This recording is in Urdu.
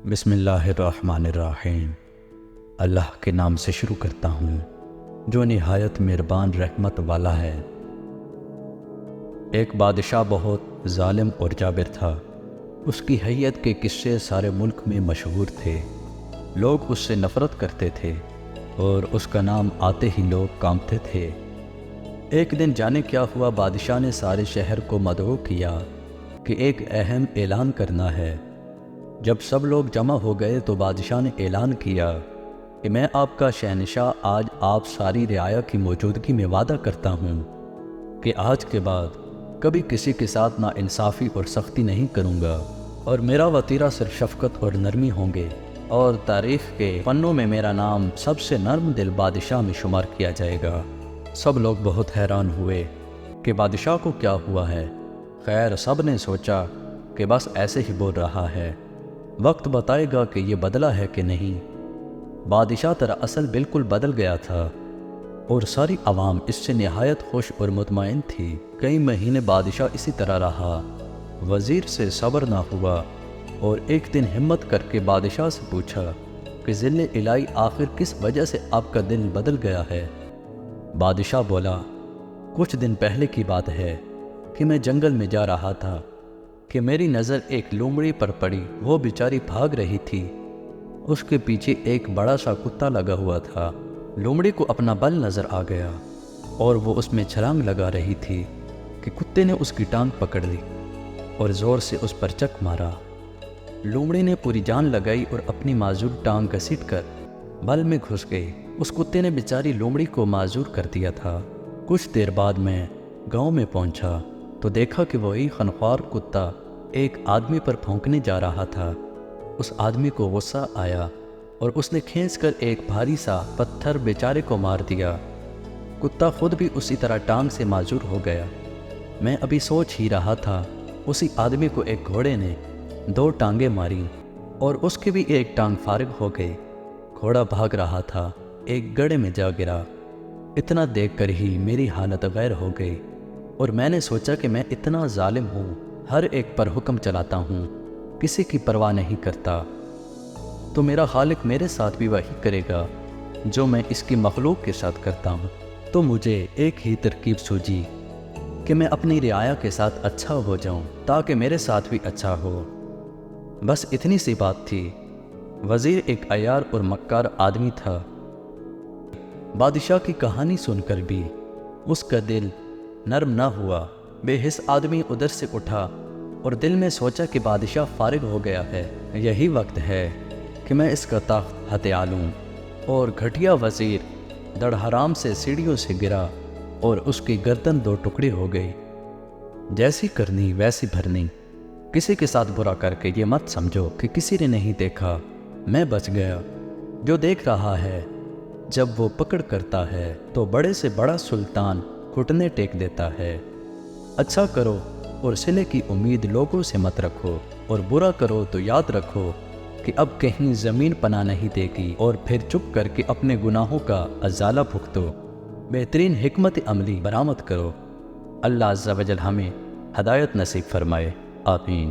بسم اللہ الرحمن الرحیم۔ اللہ کے نام سے شروع کرتا ہوں جو نہایت مہربان رحمت والا ہے۔ ایک بادشاہ بہت ظالم اور جابر تھا۔ اس کی حیت کے قصے سارے ملک میں مشہور تھے۔ لوگ اس سے نفرت کرتے تھے اور اس کا نام آتے ہی لوگ کانپتے تھے۔ ایک دن جانے کیا ہوا، بادشاہ نے سارے شہر کو مدعو کیا کہ ایک اہم اعلان کرنا ہے۔ جب سب لوگ جمع ہو گئے تو بادشاہ نے اعلان کیا کہ میں آپ کا شہنشاہ آج آپ ساری رعایا کی موجودگی میں وعدہ کرتا ہوں کہ آج کے بعد کبھی کسی کے ساتھ ناانصافی اور سختی نہیں کروں گا، اور میرا وتیرہ صرف شفقت اور نرمی ہوں گے، اور تاریخ کے پنوں میں میرا نام سب سے نرم دل بادشاہ میں شمار کیا جائے گا۔ سب لوگ بہت حیران ہوئے کہ بادشاہ کو کیا ہوا ہے۔ خیر، سب نے سوچا کہ بس ایسے ہی بول رہا ہے، وقت بتائے گا کہ یہ بدلا ہے کہ نہیں۔ بادشاہ دراصل بالکل بدل گیا تھا اور ساری عوام اس سے نہایت خوش اور مطمئن تھی۔ کئی مہینے بادشاہ اسی طرح رہا۔ وزیر سے صبر نہ ہوا اور ایک دن ہمت کر کے بادشاہ سے پوچھا کہ ذل الہی آخر کس وجہ سے آپ کا دل بدل گیا ہے؟ بادشاہ بولا، کچھ دن پہلے کی بات ہے کہ میں جنگل میں جا رہا تھا کہ میری نظر ایک لومڑی پر پڑی۔ وہ بیچاری بھاگ رہی تھی، اس کے پیچھے ایک بڑا سا کتا لگا ہوا تھا۔ لومڑی کو اپنا بل نظر آ گیا اور وہ اس میں چھلانگ لگا رہی تھی کہ کتے نے اس کی ٹانگ پکڑ لی اور زور سے اس پر چک مارا۔ لومڑی نے پوری جان لگائی اور اپنی معذور ٹانگ گھسیٹ کر بل میں گھس گئی۔ اس کتے نے بیچاری لومڑی کو معذور کر دیا تھا۔ کچھ دیر بعد میں گاؤں میں پہنچا تو دیکھا کہ وہی خنخوار کتا ایک آدمی پر بھونکنے جا رہا تھا۔ اس آدمی کو غصہ آیا اور اس نے کھینچ کر ایک بھاری سا پتھر بیچارے کو مار دیا۔ کتا خود بھی اسی طرح ٹانگ سے معذور ہو گیا۔ میں ابھی سوچ ہی رہا تھا، اسی آدمی کو ایک گھوڑے نے 2 ٹانگیں ماری اور اس کی بھی ایک ٹانگ فارغ ہو گئی۔ گھوڑا بھاگ رہا تھا، ایک گڑھے میں جا گرا۔ اتنا دیکھ کر ہی میری حالت غیر ہو گئی اور میں نے سوچا کہ میں اتنا ظالم ہوں، ہر ایک پر حکم چلاتا ہوں، کسی کی پرواہ نہیں کرتا، تو میرا خالق میرے ساتھ بھی وہی کرے گا جو میں اس کی مخلوق کے ساتھ کرتا ہوں۔ تو مجھے ایک ہی ترکیب سوجی کہ میں اپنی رعایا کے ساتھ اچھا ہو جاؤں تاکہ میرے ساتھ بھی اچھا ہو۔ بس اتنی سی بات تھی۔ وزیر ایک عیار اور مکار آدمی تھا۔ بادشاہ کی کہانی سن کر بھی اس کا دل نرم نہ ہوا۔ بے حس آدمی ادھر سے اٹھا اور دل میں سوچا کہ بادشاہ فارغ ہو گیا ہے، یہی وقت ہے کہ میں اس کا تخت ہتھیا لوں۔ اور گھٹیا وزیر دڑ حرام سے سیڑھیوں سے گرا اور اس کی گردن 2 ٹکڑے ہو گئی۔ جیسی کرنی ویسی بھرنی۔ کسی کے ساتھ برا کر کے یہ مت سمجھو کہ کسی نے نہیں دیکھا، میں بچ گیا۔ جو دیکھ رہا ہے جب وہ پکڑ کرتا ہے تو بڑے سے بڑا سلطان گھٹنے ٹیک دیتا ہے۔ اچھا کرو اور صلے کی امید لوگوں سے مت رکھو، اور برا کرو تو یاد رکھو کہ اب کہیں زمین پناہ نہیں دے گی، اور پھر چپ کر کے اپنے گناہوں کا ازالہ بھگتو۔ بہترین حکمت عملی برآمد کرو۔ اللہ عز و جل ہمیں ہدایت نصیب فرمائے، آمین۔